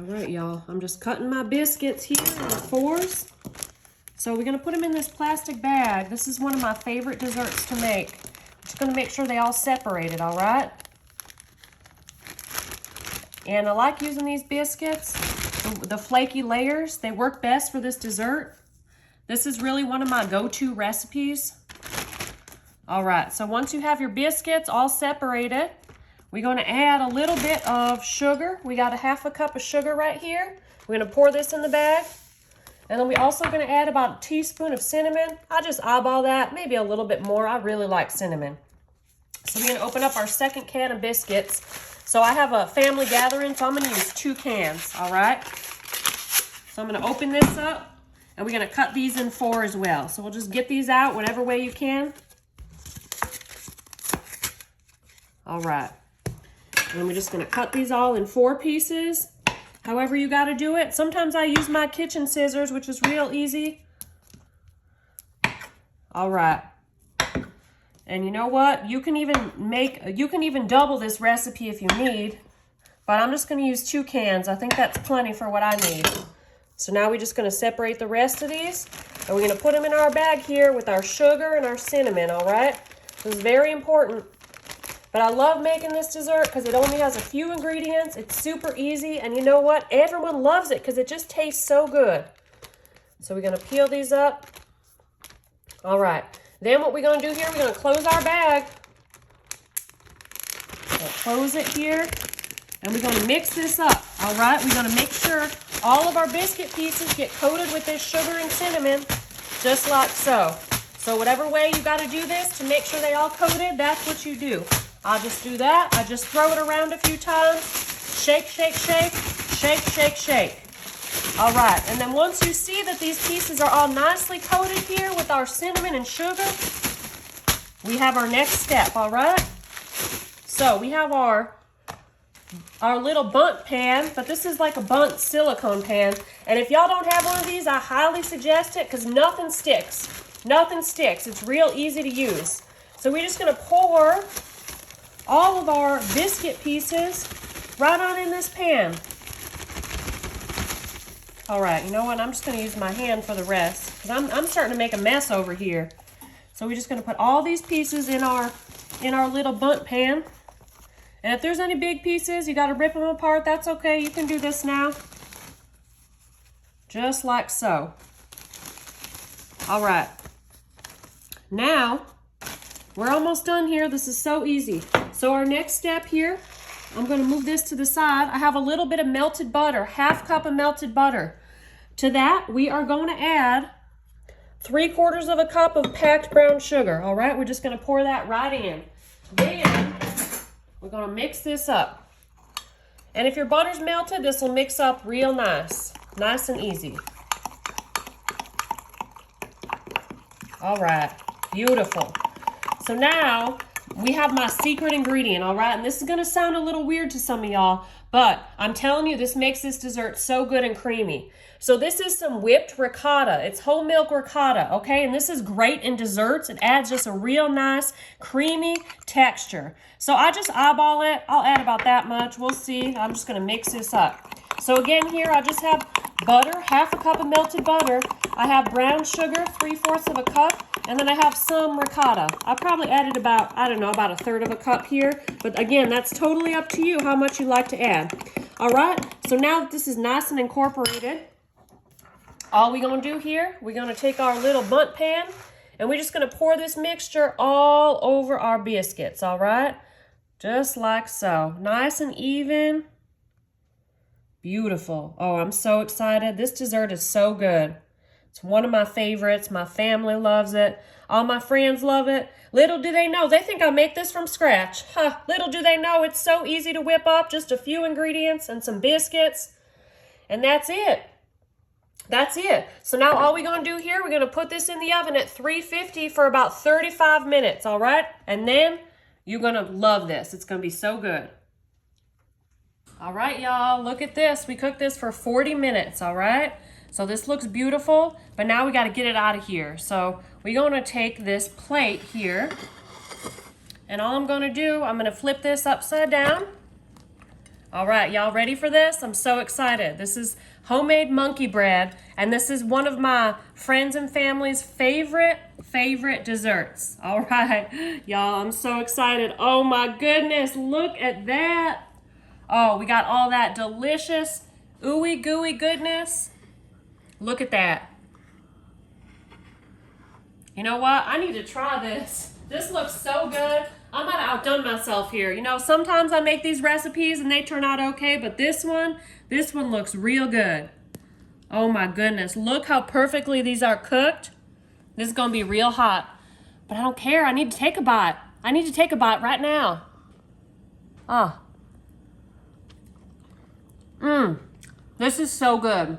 All right, y'all. I'm just cutting my biscuits here in 4s. So we're going to put them in this plastic bag. This is one of my favorite desserts to make. I'm just going to make sure they all separated, all right? And I like using these biscuits, the flaky layers. They work best for this dessert. This is really one of my go-to recipes. All right, so once you have your biscuits all separated, we're going to add a little bit of sugar. We got a 1/2 cup of sugar right here. We're going to pour this in the bag. And then we're also going to add about a teaspoon of cinnamon. I just eyeball that, maybe a little bit more. I really like cinnamon. So we're going to open up our second can of biscuits. So I have a family gathering, so I'm going to use 2 cans, all right? So I'm going to open this up, and we're going to cut these in 4 as well. So we'll just get these out whatever way you can. All right. And we're just going to cut these all in 4 pieces. However you got to do it. Sometimes I use my kitchen scissors, which is real easy. All right. And you know what? You can even double this recipe if you need. But I'm just going to use 2 cans. I think that's plenty for what I need. So now we're just going to separate the rest of these. And we're going to put them in our bag here with our sugar and our cinnamon, all right? This is very important. But I love making this dessert because it only has a few ingredients. It's super easy. And you know what? Everyone loves it because it just tastes so good. So we're going to peel these up. All right. Then what we're going to do here, we're going to close our bag. So close it here. And we're going to mix this up. All right. We're going to make sure all of our biscuit pieces get coated with this sugar and cinnamon, just like so. So whatever way you got to do this to make sure they all coated, that's what you do. I'll just do that. I just throw it around a few times. Shake, shake, shake, shake, shake, shake. All right, and then once you see that these pieces are all nicely coated here with our cinnamon and sugar, we have our next step, all right? So we have our little bundt pan, but this is like a bundt silicone pan. And if y'all don't have one of these, I highly suggest it because nothing sticks. Nothing sticks. It's real easy to use. So we're just going to pour all of our biscuit pieces right on in this pan. All right, you know what? I'm just going to use my hand for the rest because I'm starting to make a mess over here. So we're just going to put all these pieces in our little bundt pan. And if there's any big pieces, you got to rip them apart. That's okay. You can do this now. Just like so. All right. Now, we're almost done here. This is so easy. So our next step here, I'm going to move this to the side. I have a little bit of melted butter, 1/2 cup of melted butter. To that, we are going to add 3/4 cup of packed brown sugar. All right, we're just going to pour that right in. Then, we're going to mix this up. And if your butter's melted, this will mix up real nice. Nice and easy. All right, beautiful. So now, we have my secret ingredient, all right? And this is going to sound a little weird to some of y'all, but I'm telling you, this makes this dessert so good and creamy. So this is some whipped ricotta. It's whole milk ricotta, okay? And this is great in desserts. It adds just a real nice, creamy texture. So I just eyeball it. I'll add about that much. We'll see. I'm just going to mix this up. So again, here I just have butter, 1/2 cup of melted butter. I have brown sugar, 3/4 cup. And then I have some ricotta. I probably added about, I don't know, about 1/3 cup here. But again, that's totally up to you how much you like to add. All right, so now that this is nice and incorporated, all we're going to do here, we're going to take our little bundt pan, and we're just going to pour this mixture all over our biscuits, all right? Just like so. Nice and even. Beautiful. Oh, I'm so excited. This dessert is so good. It's one of my favorites. My family loves it. All my friends love it. Little do they know, they think I make this from scratch. Huh, little do they know it's so easy to whip up. Just a few ingredients and some biscuits. And that's it. That's it. So now all we're going to do here, we're going to put this in the oven at 350 for about 35 minutes, all right? And then you're going to love this. It's going to be so good. All right, y'all, look at this. We cooked this for 40 minutes, all right? So this looks beautiful, but now we got to get it out of here. So we're going to take this plate here, and all I'm going to do, I'm going to flip this upside down. All right, y'all ready for this? I'm so excited. This is homemade monkey bread, and this is one of my friends and family's favorite desserts. All right, y'all, I'm so excited. Oh my goodness, look at that. Oh, we got all that delicious ooey gooey goodness. Look at that. You know what? I need to try this. This looks so good. I might have outdone myself here. You know, sometimes I make these recipes and they turn out okay, but this one looks real good. Oh my goodness. Look how perfectly these are cooked. This is gonna be real hot. But I don't care. I need to take a bite. I need to take a bite right now. Ah. This is so good.